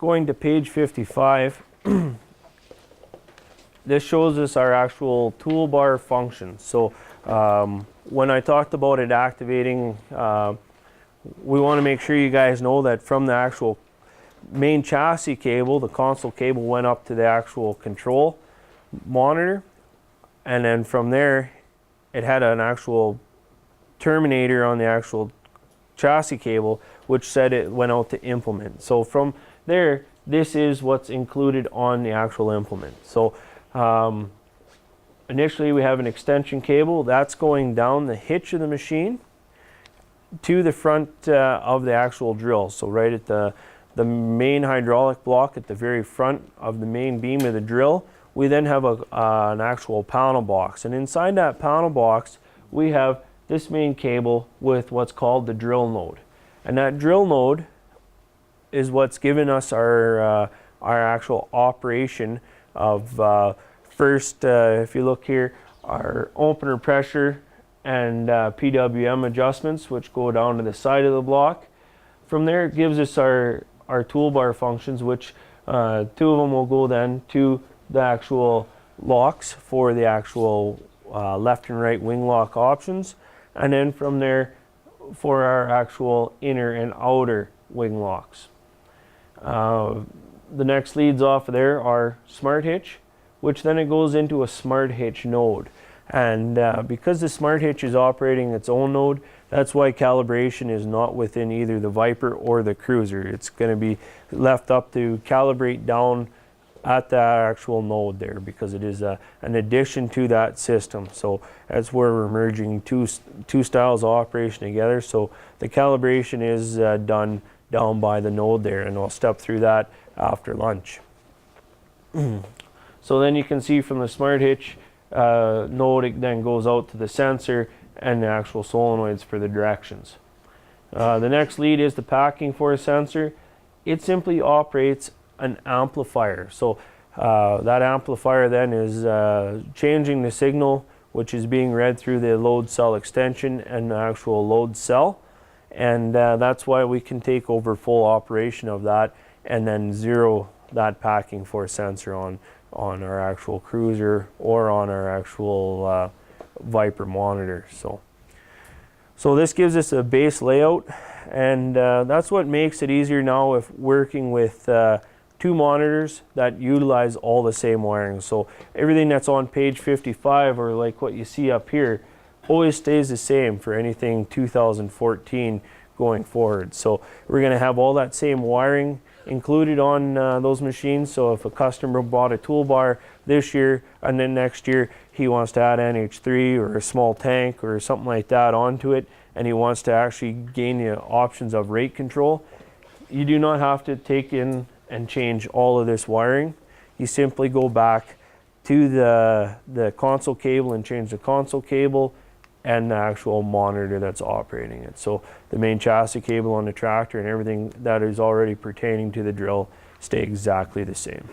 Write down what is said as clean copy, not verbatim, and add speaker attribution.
Speaker 1: going to page 55, this shows us our actual toolbar function. So when I talked about it activating, we want to make sure you guys know that from the actual main chassis cable, the console cable went up to the actual control monitor, and then from there it had an actual terminator on the actual chassis cable, which said it went out to implement. So from there, this is what's included on the actual implement. So initially we have an extension cable that's going down the hitch of the machine to the front of the actual drill. So right at the main hydraulic block at the very front of the main beam of the drill, we then have an actual panel box, and inside that panel box we have this main cable with what's called the drill node, and that drill node is what's given us our actual operation of first, if you look here, our opener pressure and PWM adjustments, which go down to the side of the block. From there it gives us our toolbar functions, which two of them will go then to the actual locks for the actual left and right wing lock options, and then from there for our actual inner and outer wing locks. The next leads off of there are smart hitch, which then it goes into a smart hitch node. And because the smart hitch is operating its own node, that's why calibration is not within either the Viper or the Cruiser. It's going to be left up to calibrate down at that actual node there, because it is an addition to that system. So that's where we're merging two styles of operation together. So the calibration is done down by the node there, and I'll step through that after lunch. So then you can see from the smart hitch node, it then goes out to the sensor and the actual solenoids for the directions. The next lead is the packing force sensor. It simply operates an amplifier. So that amplifier then is changing the signal, which is being read through the load cell extension and the actual load cell, and that's why we can take over full operation of that and then zero that packing force sensor on our actual Cruiser or on our actual Viper monitor. So this gives us a base layout, and that's what makes it easier now if working with two monitors that utilize all the same wiring. So everything that's on page 55, or like what you see up here, always stays the same for anything 2014 going forward. So we're going to have all that same wiring included on those machines. So if a customer bought a toolbar this year and then next year he wants to add NH3 or a small tank or something like that onto it, and he wants to actually gain the options of rate control, you do not have to take in and change all of this wiring. You simply go back to the console cable and change the console cable and the actual monitor that's operating it. So the main chassis cable on the tractor and everything that is already pertaining to the drill stay exactly the same.